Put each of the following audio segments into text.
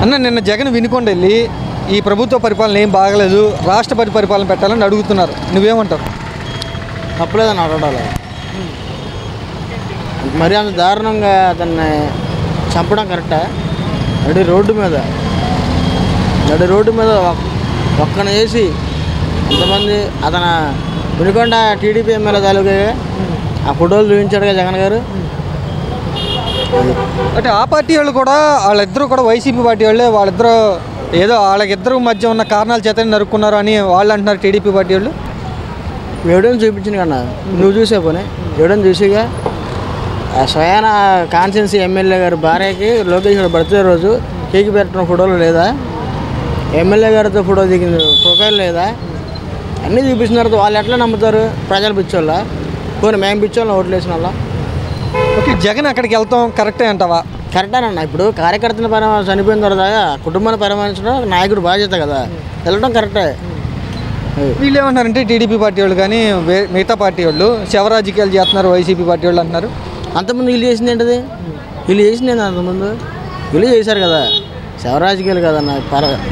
అన్న నిన్న జగన్ వినుకొండ వెళ్ళి ఈ ప్రభుత్వ పరిపాలన ఏం బాగలేదు, రాష్ట్రపతి పరిపాలన పెట్టాలని అడుగుతున్నారు. నువ్వేమంటావు? తప్పలేదని అడగాలి. మరి అంత దారుణంగా అతన్ని చంపడం కరెక్టా? నడి రోడ్డు మీద ఒక్కని వేసి ఎంతమంది అతను వినుకొండ టీడీపీ ఎమ్మెల్యే తాలూకా ఆ ఫోటోలు చూపించాడుగా జగన్ గారు. అంటే ఆ పార్టీ వాళ్ళు కూడా వాళ్ళిద్దరూ కూడా వైసీపీ పార్టీ వాళ్ళే, వాళ్ళిద్దరూ ఏదో వాళ్ళకిద్దరు మధ్య ఉన్న కారణాల చేత నరుక్కున్నారు అని వాళ్ళు అంటున్నారు టీడీపీ పార్టీ వాళ్ళు. ఎవిడెన్స్ చూపించింది కన్నా, నువ్వు చూసే పోనీ ఎవిడెన్స్ చూసిగా. స్వయాన కాన్స్టిట్యున్సీ ఎమ్మెల్యే గారు భార్యకి లోకేష్ గారు బర్త్డే రోజు కేక్ పెట్టిన ఫోటోలు లేదా? ఎమ్మెల్యే గారితో ఫోటో దిగిన ప్రొఫైల్ లేదా? అన్నీ చూపిస్తున్నారు. వాళ్ళు ఎట్లా నమ్ముతారు? ప్రజలు పిచ్చోళ్ళ? పోనీ మేము పిచ్చోళ్ళ ఓట్లు వేసిన వాళ్ళ? ఓకే, జగన్ అక్కడికి వెళ్తాం కరెక్టే అంటావా? కరెక్టేనన్నా. ఇప్పుడు కార్యకర్తను చనిపోయిన తర్వాత కుటుంబాన్ని పరామర్శించడం నాయకుడు బాధ్యత కదా, వెళ్ళడం కరెక్టే. వీళ్ళు ఏమంటారంటే టీడీపీ పార్టీ వాళ్ళు కానీ మిగతా పార్టీ వాళ్ళు శవరాజకీయాలు చేస్తున్నారు వైసీపీ పార్టీ వాళ్ళు అంటున్నారు. అంతకుముందు వీళ్ళు చేసింది ఏంటిది? వీళ్ళు చేసింది ఏంటి? అంతకుముందు వీళ్ళు చేశారు కదా, శవరాజకీయాలు కదన్న.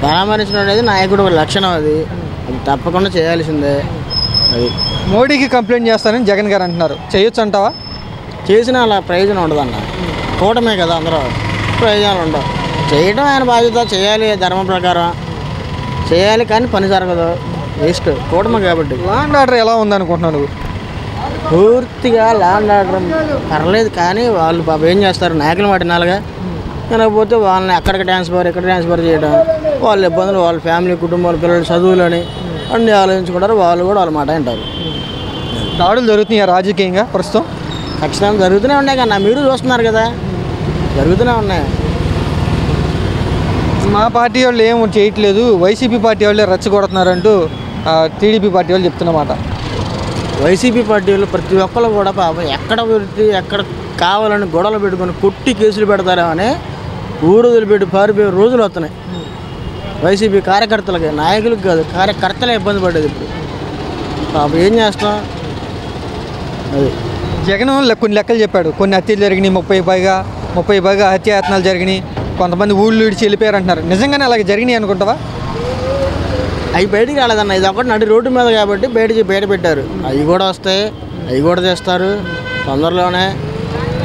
పరామర్శించడం అనేది నాయకుడు లక్షణం, అది తప్పకుండా చేయాల్సిందే. అది మోడీకి కంప్లైంట్ చేస్తానని జగన్ గారు అంటున్నారు, చేయొచ్చు అంటావా? చేసినా అలా ప్రయోజనం ఉండదన్న. కూటమే కదా, అందరూ ప్రయోజనాలు ఉండవు. చేయడం ఆయన బాధ్యత, చేయాలి ధర్మం ప్రకారం చేయాలి, కానీ పని జరగదు, వేస్ట్. కూటమి కాబట్టి. లా అండ్ ఆర్డర్ ఎలా ఉందనుకుంటున్నావు నువ్వు? పూర్తిగా లా అండ్ ఆర్డర్ పర్లేదు, కానీ వాళ్ళు పాప ఏం చేస్తారు, నాయకులు పట్టినాలుగా వినకపోతే వాళ్ళని అక్కడికి ఇక్కడ ట్రాన్స్ఫర్ చేయడం, వాళ్ళ ఇబ్బందులు, వాళ్ళ ఫ్యామిలీ, కుటుంబాల పిల్లలు చదువులని అన్నీ ఆలోచించుకుంటారు. వాళ్ళు కూడా వాళ్ళ మాట వింటారు. దాడులు జరుగుతున్నాయి రాజకీయంగా ప్రస్తుతం? ఖచ్చితంగా జరుగుతూనే ఉన్నాయి కన్నా, మీరు చూస్తున్నారు కదా, జరుగుతూనే ఉన్నాయి. మా పార్టీ వాళ్ళు ఏం చేయట్లేదు, వైసీపీ పార్టీ వాళ్ళే రెచ్చగొడుతున్నారంటూ టీడీపీ పార్టీ వాళ్ళు చెప్తున్నమాట. వైసీపీ పార్టీ వాళ్ళు ప్రతి ఒక్కరు కూడా పాపం ఎక్కడ పెట్టి ఎక్కడ కావాలని గొడవలు పెట్టుకొని కొట్టి కేసులు పెడతారేమని ఊరు వదిలిపెట్టి పారిపోయే రోజులు వస్తున్నాయి. వైసీపీ కార్యకర్తలకి, నాయకులకు కాదు, కార్యకర్తలే ఇబ్బంది పడేది ఇప్పుడు. పాపం ఏం చేస్తాం? అది జగన్ కొన్ని లెక్కలు చెప్పాడు, కొన్ని హత్యలు జరిగినాయి, 30 పైగా హత్యాయత్నాలు జరిగినాయి, కొంతమంది ఊళ్ళు విడిచి వెళ్ళిపోయారు అంటున్నారు. నిజంగానే అలాగే జరిగినాయి అనుకుంటావా? అవి బయటికి రాలేదన్న, ఇది ఒకటి నడి రోడ్డు మీద కాబట్టి బయట పెట్టారు. అవి కూడా వస్తాయి, అవి కూడా తెస్తారు తొందరలోనే.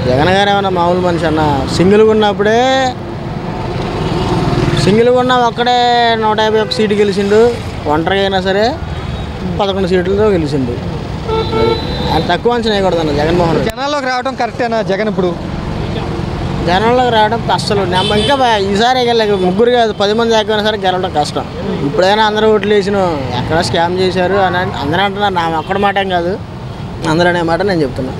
జగన్ గారు ఏమన్నా మామూలు మనిషి అన్న? సింగిల్గా ఉన్న ఒక్కడే 151 సీటు గెలిచిండు, ఒంటరిగా అయినా సరే 11 సీట్లతో గెలిచిండు. అది తక్కువ అంచనా వేయకూడదన్న జగన్మోహన్ రెడ్డి. జనాల్లోకి రావడం కరెక్టేనా జగన్? ఇప్పుడు జనంలోకి రావడం అస్సలు ఇంకా ఈసారి ముగ్గురు కాదు 10 మంది దాకా సరే గెలవడం కష్టం. ఇప్పుడైనా అందరూ ఓట్లు వేసిన ఎక్కడ స్కామ్ చేశారు అని అందరూ అంటున్నారు. నా ఒక్కడి మాట కాదు, అందరూ అనే మాట నేను చెప్తున్నా.